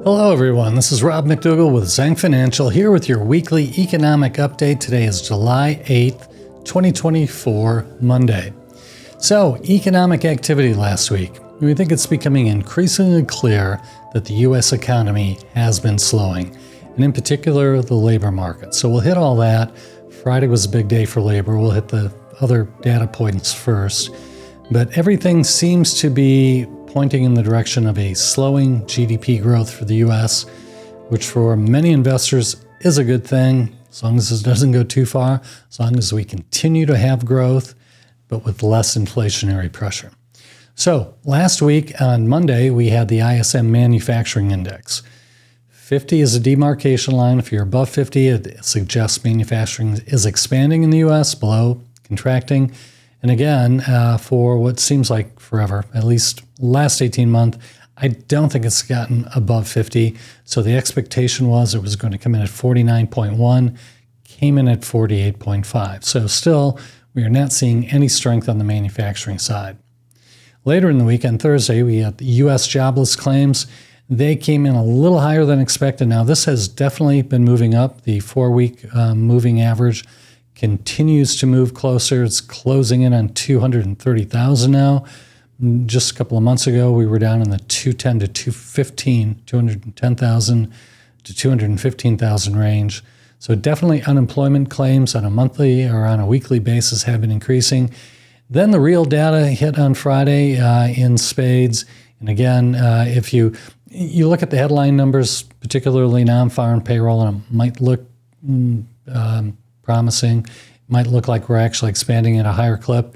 Hello everyone, this is Rob McDougall with Zhang Financial here with your weekly economic update. Today is July 8th, 2024, Monday. So, economic activity last week. We think it's becoming increasingly clear that the U.S. economy has been slowing, and in particular, the labor market. So we'll hit all that. Friday was a big day for labor. We'll hit the other data points first. But everything seems to be pointing in the direction of a slowing GDP growth for the U.S., which for many investors is a good thing, as long as it doesn't go too far, as long as we continue to have growth, but with less inflationary pressure. So last week on Monday, we had the ISM Manufacturing Index. 50 is a demarcation line. If you're above 50, it suggests manufacturing is expanding in the U.S., below, contracting. And again, for what seems like forever, at least last 18 months, I don't think it's gotten above 50. So the expectation was it was going to come in at 49.1, came in at 48.5. So still, we are not seeing any strength on the manufacturing side. Later in the week, on Thursday, we had the U.S. jobless claims. They came in a little higher than expected. Now, this has definitely been moving up. The 4-week moving average continues to move closer. It's closing in on 230,000 now. Just a couple of months ago, we were down in the 210 to 215, 210,000 to 215,000 range. So definitely unemployment claims on a monthly or on a weekly basis have been increasing. Then the real data hit on Friday in spades. And again, if you look at the headline numbers, particularly Nonfarm payroll, and it might look promising, it might look like we're actually expanding at a higher clip.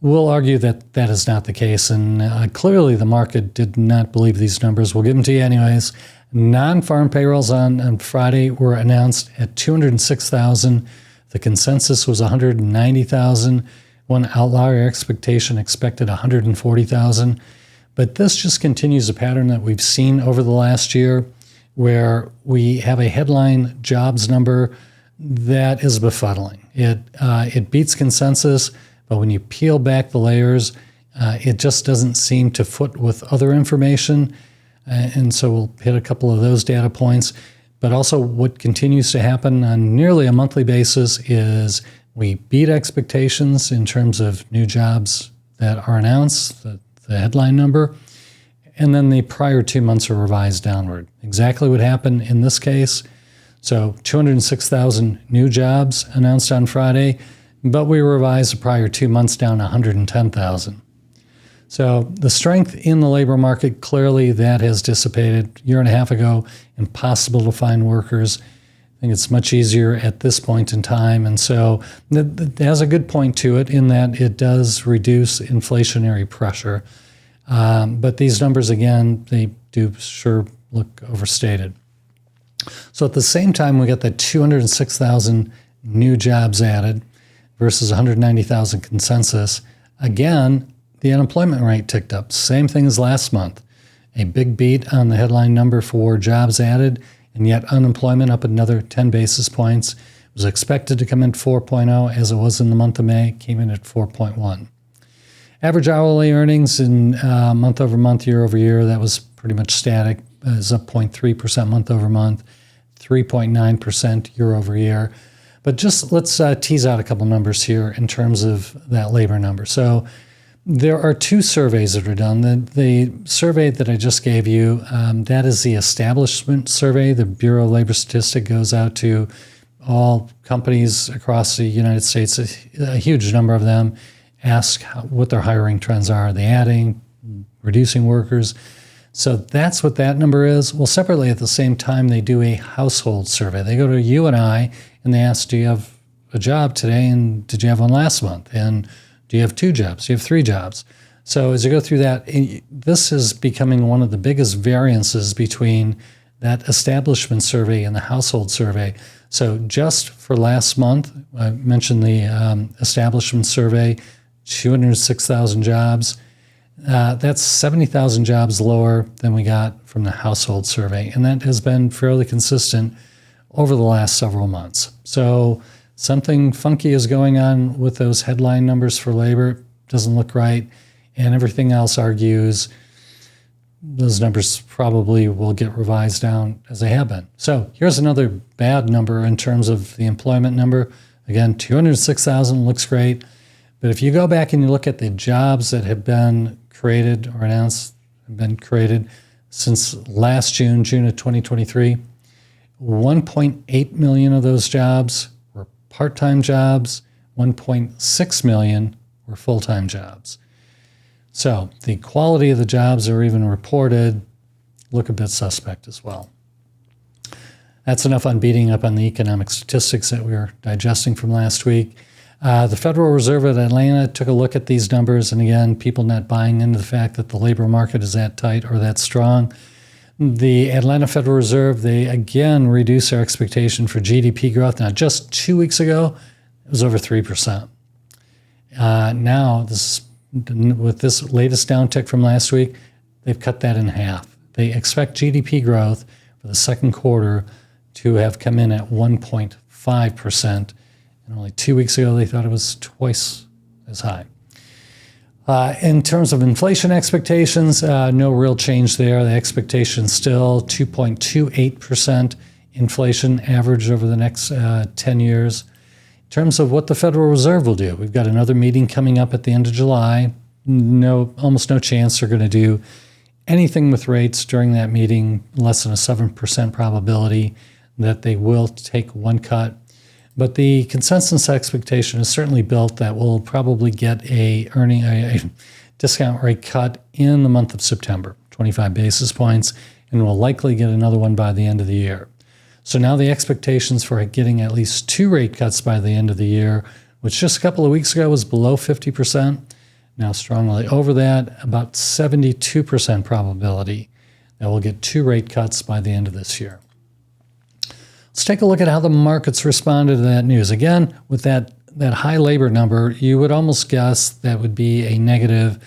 We'll argue that that is not the case, and clearly the market did not believe these numbers. We'll give them to you anyways. Non-farm payrolls on Friday were announced at 206,000. The consensus was 190,000. One outlier expectation expected 140,000. But this just continues a pattern that we've seen over the last year, where we have a headline jobs number that is befuddling. It beats consensus, but when you peel back the layers, it just doesn't seem to foot with other information. And so we'll hit a couple of those data points. But also what continues to happen on nearly a monthly basis is we beat expectations in terms of new jobs that are announced, the headline number, and then the prior 2 months are revised downward. Exactly what happened in this case. So 206,000 new jobs announced on Friday, but we revised the prior 2 months down 110,000. So the strength in the labor market, clearly that has dissipated. A year and a half ago, impossible to find workers. I think it's much easier at this point in time. And so it has a good point to it in that it does reduce inflationary pressure. But these numbers, again, they do sure look overstated. So at the same time, we got the 206,000 new jobs added versus 190,000 consensus. Again, the unemployment rate ticked up. Same thing as last month. A big beat on the headline number for jobs added, and yet unemployment up another 10 basis points. It was expected to come in 4.0 as it was in the month of May, came in at 4.1. Average hourly earnings in month over month, year over year, that was pretty much static. It was up 0.3% month over month, 3.9% year over year. But just let's tease out a couple numbers here in terms of that labor number. So there are two surveys that are done. The survey that I just gave you, that is the establishment survey. The Bureau of Labor Statistics goes out to all companies across the United States, a huge number of them, ask what their hiring trends are. Are they adding, reducing workers? So that's what that number is. Well, separately at the same time, they do a household survey. They go to you and I, and they ask, do you have a job today, and did you have one last month? And do you have 2 jobs? Do you have 3 jobs? So as you go through that, this is becoming one of the biggest variances between that establishment survey and the household survey. So just for last month, I mentioned the establishment survey, 206,000 jobs. That's 70,000 jobs lower than we got from the household survey. And that has been fairly consistent over the last several months. So something funky is going on with those headline numbers for labor. Doesn't look right. And everything else argues those numbers probably will get revised down as they have been. So here's another bad number in terms of the employment number. Again, 206,000 looks great. But if you go back and you look at the jobs that have been created or announced, have been created since last June of 2023, 1.8 million of those jobs were part-time jobs, 1.6 million were full-time jobs. So the quality of the jobs that are even reported look a bit suspect as well. That's enough on beating up on the economic statistics that we were digesting from last week. The Federal Reserve at Atlanta took a look at these numbers, and again, people not buying into the fact that the labor market is that tight or that strong. The Atlanta Federal Reserve, they again reduced their expectation for GDP growth. Now, just 2 weeks ago, it was over 3%. Now, with this latest downtick from last week, they've cut that in half. They expect GDP growth for the second quarter to have come in at 1.5%. And only 2 weeks ago, they thought it was twice as high. In terms of inflation expectations, no real change there. The expectation is still 2.28% inflation average over the next 10 years. In terms of what the Federal Reserve will do, we've got another meeting coming up at the end of July. Almost no chance they're going to do anything with rates during that meeting, less than a 7% probability that they will take one cut. But the consensus expectation is certainly built that we'll probably get a discount rate cut in the month of September, 25 basis points, and we'll likely get another one by the end of the year. So now the expectations for getting at least 2 rate cuts by the end of the year, which just a couple of weeks ago was below 50%, now strongly over that, about 72% probability that we'll get 2 rate cuts by the end of this year. Let's take a look at how the markets responded to that news. Again, with that high labor number, you would almost guess that would be a negative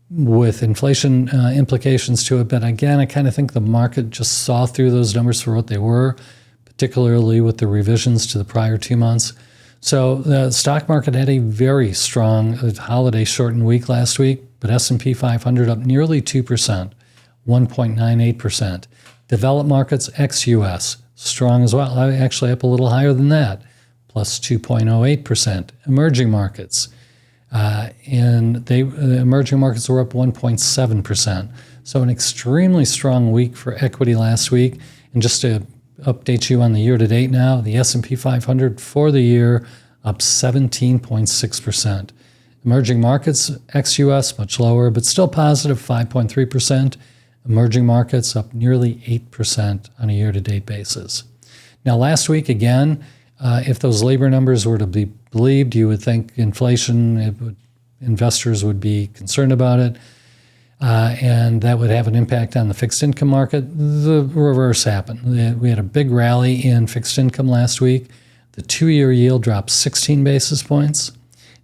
with inflation implications to it. But again, I kind of think the market just saw through those numbers for what they were, particularly with the revisions to the prior 2 months. So the stock market had a very strong holiday shortened week last week, but S&P 500 up nearly 2%, 1.98%. Developed markets ex-US strong as well, actually up a little higher than that, plus 2.08%. Emerging markets, emerging markets were up 1.7%. So an extremely strong week for equity last week. And just to update you on the year-to-date now, the S&P 500 for the year up 17.6%. Emerging markets ex-US much lower, but still positive 5.3%. Emerging markets up nearly 8% on a year-to-date basis. Now, last week, again, if those labor numbers were to be believed, you would think inflation, investors would be concerned about it, and that would have an impact on the fixed income market. The reverse happened. We had a big rally in fixed income last week. The 2-year yield dropped 16 basis points.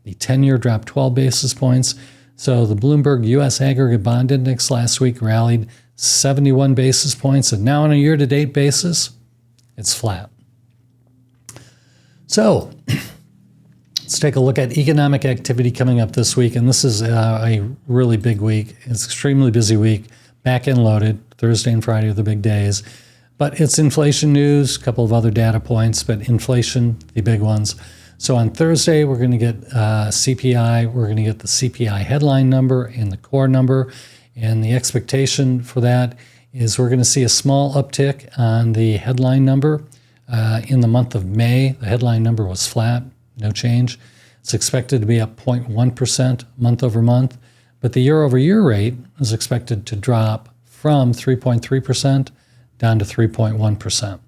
The 10-year dropped 12 basis points. So the Bloomberg U.S. Aggregate Bond Index last week rallied 71 basis points, and now on a year-to-date basis, it's flat. So let's take a look at economic activity coming up this week, and this is a really big week. It's an extremely busy week, back-end loaded. Thursday and Friday are the big days. But it's inflation news, a couple of other data points, but inflation, the big ones. So on Thursday, we're going to get CPI. We're going to get the CPI headline number and the core number. And the expectation for that is we're going to see a small uptick on the headline number. In the month of May, the headline number was flat, no change. It's expected to be up 0.1% month over month. But the year-over-year rate is expected to drop from 3.3% down to 3.1%.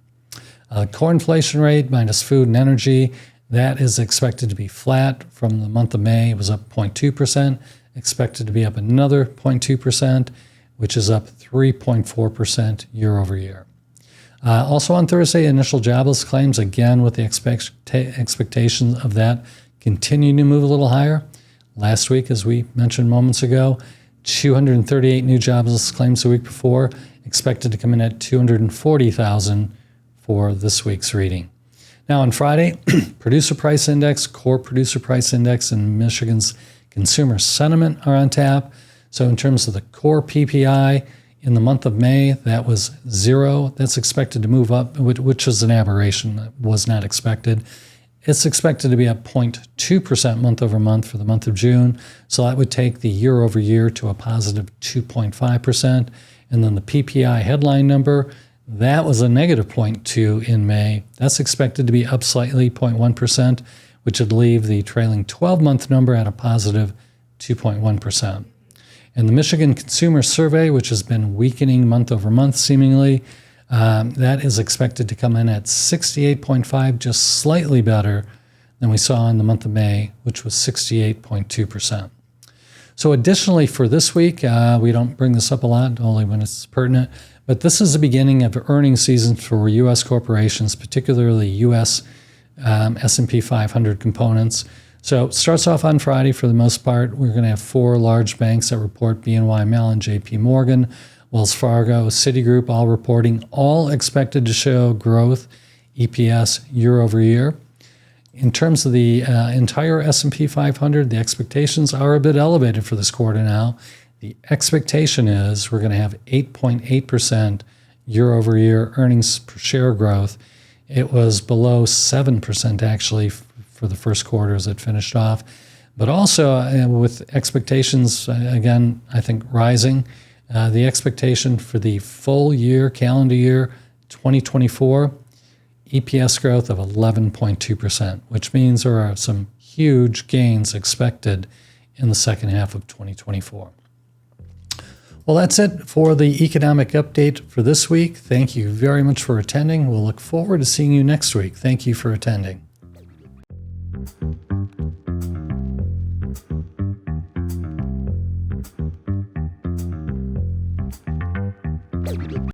Core inflation rate minus food and energy, that is expected to be flat from the month of May. It was up 0.2%, expected to be up another 0.2%, which is up 3.4% year over year. Also on Thursday, initial jobless claims, again with the expectation of that continuing to move a little higher. Last week, as we mentioned moments ago, 238 new jobless claims the week before, expected to come in at 240,000 for this week's reading. Now on Friday, producer price index, core producer price index, and Michigan's consumer sentiment are on tap. So in terms of the core PPI, In the month of May, that was 0. That's expected to move up, which is an aberration. That was not expected. It's expected to be up 0.2% month over month for the month of June. So that would take the year over year to a positive 2.5%. And then the PPI headline number, that was a negative 0.2 in May. That's expected to be up slightly, 0.1%, which would leave the trailing 12-month number at a positive 2.1%. And the Michigan Consumer Survey, which has been weakening month over month seemingly, that is expected to come in at 68.5, just slightly better than we saw in the month of May, which was 68.2%. So additionally for this week, we don't bring this up a lot, only when it's pertinent, but this is the beginning of earnings season for U.S. corporations, particularly U.S. S&P 500 components. So it starts off on Friday for the most part. We're going to have 4 large banks that report: BNY Mellon, JP Morgan, Wells Fargo, Citigroup, all reporting, all expected to show growth, EPS year over year. In terms of the entire S&P 500, the expectations are a bit elevated for this quarter now. The expectation is we're going to have 8.8% year over year earnings per share growth. It was below 7% actually for the first quarter as it finished off. But also with expectations, again, I think rising, the expectation for the full year, calendar year 2024, EPS growth of 11.2%, which means there are some huge gains expected in the second half of 2024. Well, that's it for the economic update for this week. Thank you very much for attending. We'll look forward to seeing you next week. Thank you for attending. Thank you.